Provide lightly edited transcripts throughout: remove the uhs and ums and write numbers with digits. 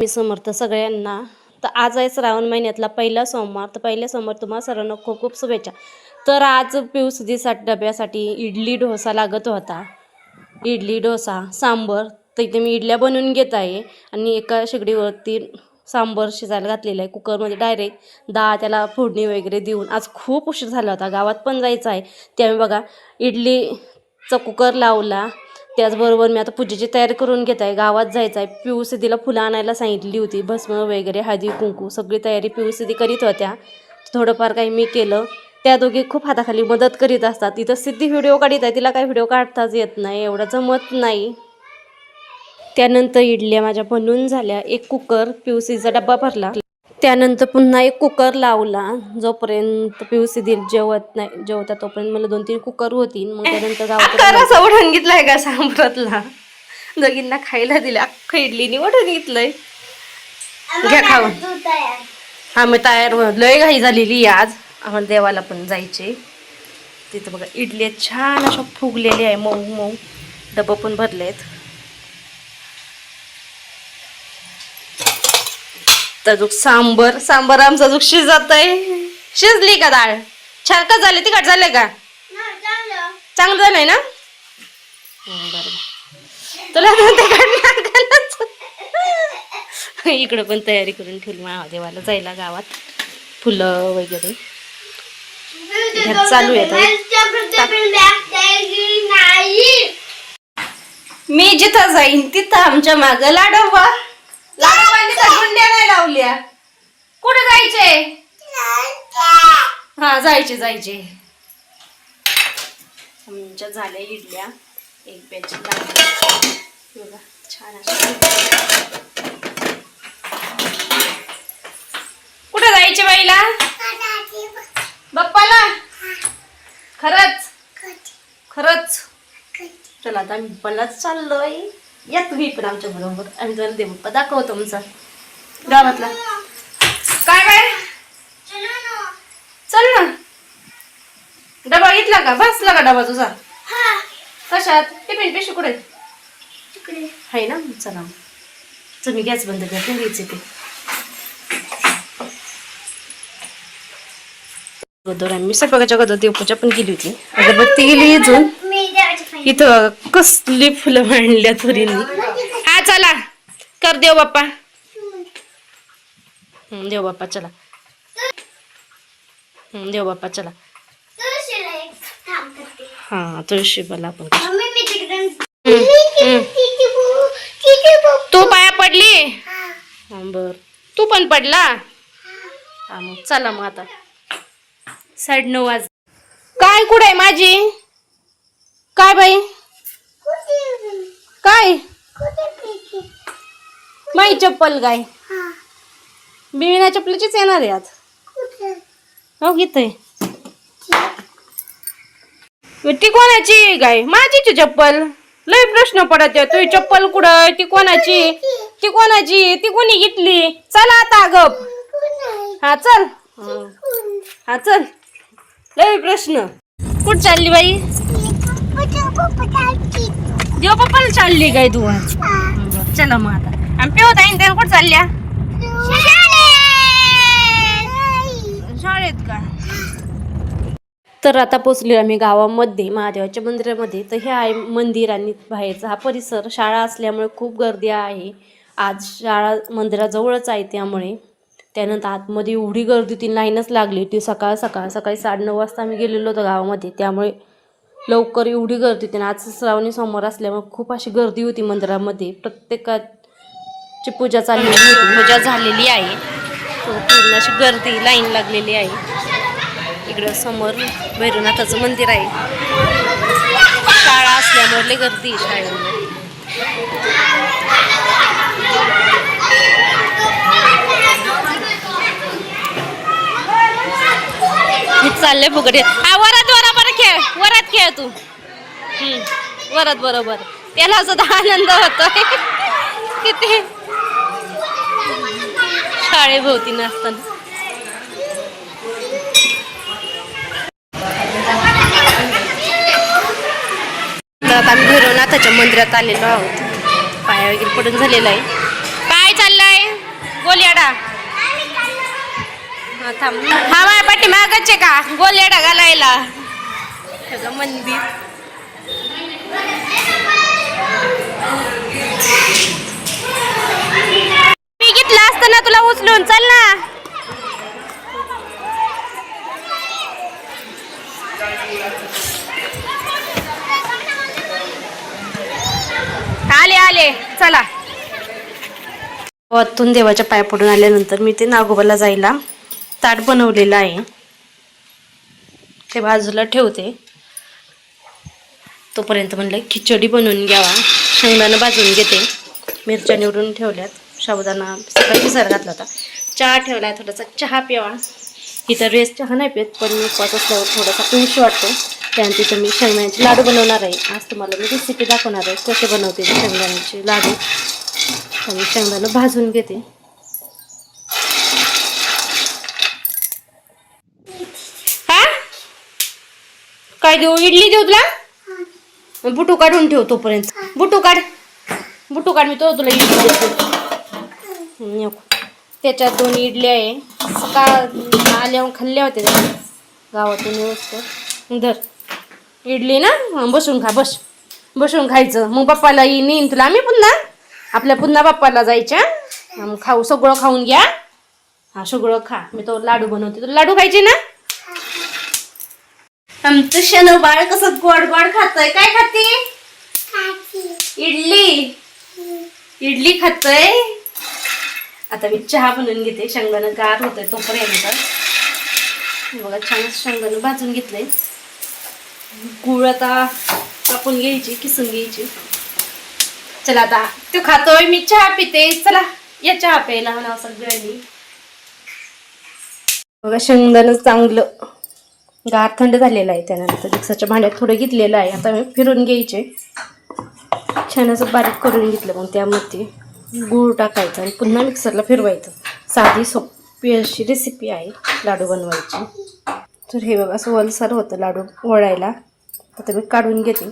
मी समर्थ सगळ्यांना. तर आज आहे श्रावण महिन्यातला पहिला सोमवार. तर पहिल्या सोमवार तुम्हाला सर्वांना खूप खूप शुभेच्छा. तर आज पिऊसदीसाठी डब्यासाठी इडली डोसा लागत होता. इडली डोसा सांबर. तर इथे मी इडल्या बनवून घेत आहे आणि एका शेगडीवरती सांबर शिजायला घातलेलं आहे कुकरमध्ये. डायरेक्ट डाळ त्याला फोडणी वगैरे देऊन. आज खूप उशीर झाला होता, गावात पण जायचं आहे. त्यामुळे बघा इडलीचा कुकर लावला. त्याचबरोबर मी आता पूजेची तयारी करून घेत आहे. गावात जायचं आहे. पिऊसदीला फुलं आणायला सांगितली होती. भस्म वगैरे हळदी कुंकू सगळी तयारी पिऊसदी करीत होत्या. थोडंफार काही मी केलं. त्या दोघी खूप हाताखाली मदत करीत असतात. तिथं सिद्धी व्हिडिओ काढत आहे, तिला काही व्हिडिओ काढताच येत नाही, एवढं जमत नाही. त्यानंतर इडल्या माझ्या बनवून झाल्या. एक कुकर पिऊसीचा डब्बा भरला. त्यानंतर पुन्हा एक कुकर लावला. जोपर्यंत पिऊसी जेवत नाही जेवता तोपर्यंत मला 2-3 कुकर होती. मग त्यानंतर गावात ओढून घेतलाय का सांबरातला दोघींना खायला दिलं. अख्खं इडलीने ओढून घेतलंय. घ्या खाऊन. हा मी तयार हो. लय घाई झालेली आज. आम्हाला देवाला पण जायचे. तिथं बघा इडल्या छान अशा फुगलेल्या आहे, मऊ मऊ. डबं पण भरलेत. तर सांबर सांबर आमचा जो शिजत आहे. शिजली का डाळ? छान का झाली? तिखट झाले का? चांगलं झालंय ना? बरोबर. तुला इकडं पण तयारी करून ठेवली महादेवाला जायला गावात. फुलं वगैरे चालू आहे. मी जिथं जाईन तिथं आमच्या माग लाडोबा गुंड्या नाही लावल्या. कुठे जायचे? हा जायचे जायचे. आमच्या झाल्या इडल्या. एक बॅच बघा छान अशा. कुठे जायचे बाईला? बाप्पाला. खरंच खरंच. चला आता आम्ही बाप्पालाच चाललोय. या तुम्ही पण आमच्या बरोबर. आम्ही तुम्हाला देवप्पा दाखवतो तुमचा गावातला. काय काय चल ना. डबा घेतला का? बसला का डबा तुझा? कशात? टिफिन पिशवी कुठे आहे ना? चला चल मी गॅस बंद करते. घ्यायचे ते अगोदर आम्ही स्वयंपाकाच्या अगोदर देवपूजा पण केली होती. अगरबत्ती गेली इथून. इथं कसली फुलं मांडल्या थोरींनी. हा चला कर देव बाप्पा. देव बाप्पा चला. देव बाप्पा चला. हा तुळशीबाला आपण. तू पाया पडली? बर. तू पण पडला? हा मग चला. मग आता 9:30 वाज. काय कुठे आहे माझी? काय बाई? काय माई चप्पल काय? बिना चप्पलचीच येणार आहे आज. हो घेतय. ती कोणाची काय? माझीच चप्पल. लय प्रश्न पडत आहे. तुझी चप्पल कुठं? ती कोणाची? ती कोणाची? ती कोणी घेतली? चला आता गप. हा चल. हा चल. लय प्रश्न. कुठं चालली बाई? देव पप्पाला चालली काय तू? चला मग आता. आणि पिवत आहे त्या कुठं चालल्या? शाळेत का? तर आता पोचलो आम्ही गावामध्ये महादेवाच्या मंदिरामध्ये. तर हे आहे मंदिर आणि बाहेरचा हा परिसर. शाळा असल्यामुळे खूप गर्दी आहे आज. शाळा मंदिराजवळच आहे त्यामुळे. त्यानंतर आतमध्ये एवढी गर्दी होती, लाईनच लागली होती. सकाळी 9:30 वाजता आम्ही गेलेलो होतो गावामध्ये. त्यामुळे लवकर एवढी गर्दी होती. आज श्रावणी सोमवार असल्यामुळे खूप अशी गर्दी होती मंदिरामध्ये. प्रत्येकाची पूजा चाललेली होती. पूजा झालेली आहे. पूर्ण अशी गर्दी लाईन लागलेली आहे. इकडं समोर भैरवनाथाचं मंदिर आहे. शाळा असल्यामुळे गर्दी शाळेमध्ये. चाललंय फुगड. हा वरात बरोबर खेळ. वरात खेळ तू. वरात बरोबर. त्याला सुद्धा आनंद होतोय किती शाळेभोवती नसताना. आता आम्ही भैरवनाथाच्या मंदिरात आलेलो आहोत. पाया वगैरे पडून झालेला आहे. काय चाललंय? थांब हा माझ्या पाठीमागच आहे का गोलेडा घालायला सगळं मंदिर. मी घेतलं असतं ना तुला उचलून चल ना. आले आले चला. वतून देवाच्या पाया पडून आल्यानंतर मी ते नागोबाला जायला ताट बनवलेलं आहे ते बाजूला ठेवते. तोपर्यंत म्हणलं खिचडी बनवून घ्यावा. शेंगदाणा भाजून घेते. मिरच्या निवडून ठेवल्यात. साबुदाणा सकाळी भिजत घातला होता. चहा ठेवलाय. थोडासा चहा प्यावा. इथं रेस चहा नाही पित पण मी उपवास असल्यावर थोडासा पिऊशी वाटतो. त्यानंतर मी शेंगदाण्याचे लाडू बनवणार आहे. आज तुम्हाला मी रेसिपी दाखवणार आहे कसे बनवते शेंगदाण्याचे लाडू. आणि शेंगदाणा भाजून घेते. हा काय देऊ? इडली देऊ तुला? बुटू काढून ठेव तोपर्यंत. बुटू काढ मी तो तुला इडली देते. त्याच्यात 2 इडल्या आहे. सकाळ आल्यावर खाल्ल्या होत्या गावातून व्यवस्थित. धर इडली ना बसून खा. बसून खायचं. मग बाप्पाला नेईन तुला आम्ही पुन्हा बाप्पाला जायच्या. मग खाऊ सगळं खाऊन घ्या. हा सगळं खा. मी तो लाडू बनवते. तुला लाडू खायचे ना? आमचं शनो बाळ कसं गोड गोड खातय. काय खाते? इडली खातय. आता मी चहा बनवून घेते. शेंगदाणा गार होतंय तोपर्यंत. बघा छान शेंगदाणा भाजून घेतलंय. गुळ आता कापून घ्यायची किसून घ्यायची. चला आता तो खातोय मी चहा पिते. चला या चहा प्यायला म्हणा सगळ्यांनी. बघा शेंगदाणा चांगलं गार थंड झालेलं आहे. त्यानंतर मिक्सरच्या भांड्यात थोडं घेतलेलं आहे. आता मी फिरून घ्यायचे. छान असं बारीक करून घेतलं. मग त्यामध्ये गूळ टाकायचं आणि पुन्हा मिक्सरला फिरवायचं. साधी सोपी अशी रेसिपी आहे लाडू बनवायची. तर हे बघा असं वलसर होतं लाडू वळायला. आता मी काढून घेते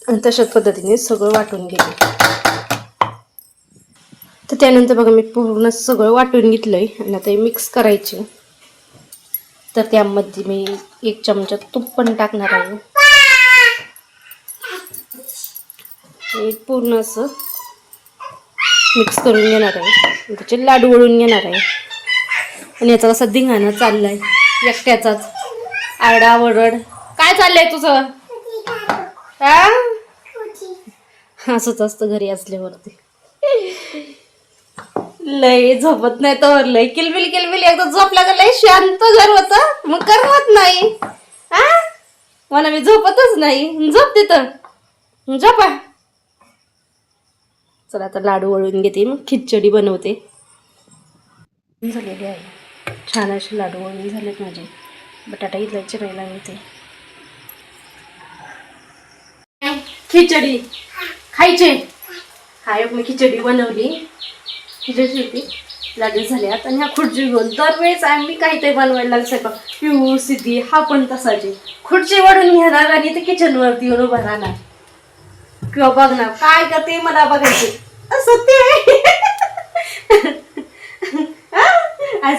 आणि तशाच पद्धतीने सगळं वाटून घेते. तर त्यानंतर बघा मी पूर्ण सगळं वाटून घेतलंय आणि आता हे मिक्स करायचे. तर त्यामध्ये मी 1 चमचा तूप पण टाकणार आहे. हे पूर्ण असं मिक्स करून घेणार आहे. त्याचे लाडू वळून घेणार आहे. आणि याचा कसा धिंगाणा चाललाय एकट्याचाच आरडाओरड. काय चाललंय तुझं? असंच असतं घरी असल्यावरती. लय झोपत नाही तर लय किलबिल एकदा झोपला का लय शांत घर होतं. मग करमत नाही. मला मी झोपतच नाही. झोप तिथं झोपा. चला आता लाडू वळून घेते. मग खिचडी बनवते. झालेली आहे. छान असे लाडू वळून झालेत माझे. बटाटा इथला चिरायला घेते. खिचडी खायचे. मी खिचडी बनवली. खिचडी लाडू झाल्यात. आणि ह्या खुर्ची घेऊन दरवेळेस आम्ही काहीतरी बनवायला लागतो. पिऊ सिद्धी हा पण तसाचे. खुर्ची वळून घेणार आणि ते किचनवरती येऊन उभा राहणार किंवा बघणार काय करते मला बघायचे. असं ते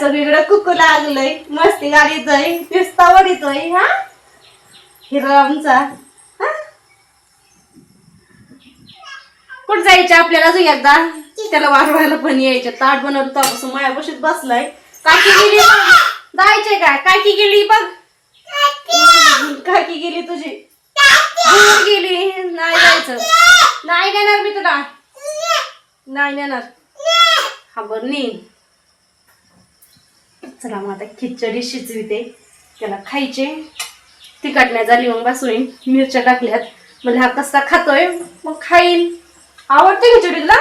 सगळीकडे कुकू लागलंय. मस्ती गाडीतोय पिस्ता वडीतोय. हा हिरो आमचा. कुठं जायचं आपल्याला अजून एकदा. त्याला वाढवायला पण यायचं. ताट बनवलं तेव्हापासून मायापाशीच बसलाय. काकी गेली जायचंय काय? काकी गेली बघ. काकी गेली तुझी. गेली नाही जायचं. नाही नेणार मी तुला. नाही नेणार. हा बर नेईन. चला मग आता खिचडी शिजविते. त्याला खायचे. तिखट नाही झाली मग बसून मिरच्या टाकल्यात. म्हणजे हा कसा खातोय मग खाईल. आवडते खिचडी तुला?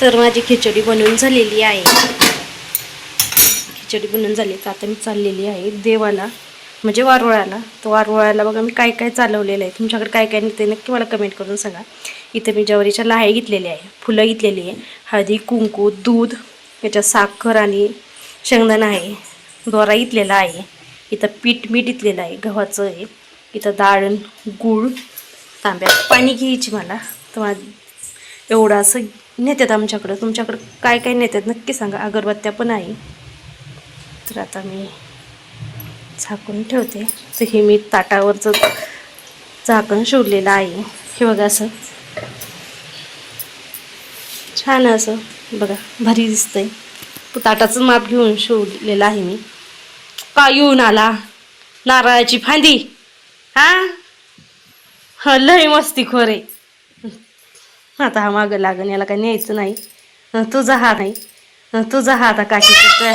तर माझी खिचडी बनवून झालेली आहे. खिचडी बनवून झाली तर आता मी चाललेली आहे देवाला म्हणजे वारुळाला. तर वारुळाला बघा मी काय काय चालवलेलं आहे. तुमच्याकडे काय काय निघते नक्की मला कमेंट करून सांगा. इथे मी ज्वारीच्या लाह्या घेतलेल्या आहे. फुलं घेतलेली आहे. हळदी कुंकू दूध याच्यात साखर आणि शेंगदाणा आहे. दोरा घेतलेला आहे. इथं पीठ मीठ घेतलेलं आहे गव्हाचं आहे. इथं डाळ गूळ तांब्यात पाणी घ्यायची मला. तर एवढं असं नेतात आमच्याकडं. तुमच्याकडं काय काय नेतात नक्की सांगा. अगरबत्त्या पण आहे. तर आता मी झाकून ठेवते. तर हे मी ताटावरचं झाकण शिवलेलं आहे. हे बघा असं छान असं बघा भारी दिसतंय. ताटाचं माप घेऊन शिवलेलं आहे मी. का येऊन आला नारळाची फांदी हा लय मस्तीखोर आहे. आता हा मागं लागन, याला काय न्यायचं नाही. तुझा हा नाही, तुझा हा आता काकी करतोय.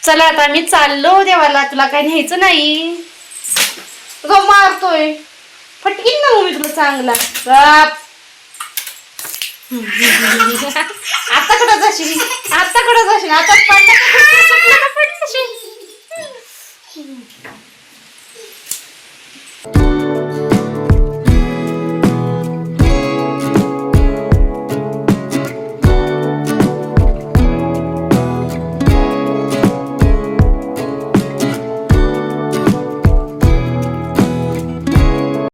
चला आता मी चाललो देवाला, तुला काय न्यायचं नाही. ग मारतोय फटकीन ना मी तुला चांगला. आता कडं जाशील, आता कडं जाशील, आता पडशील.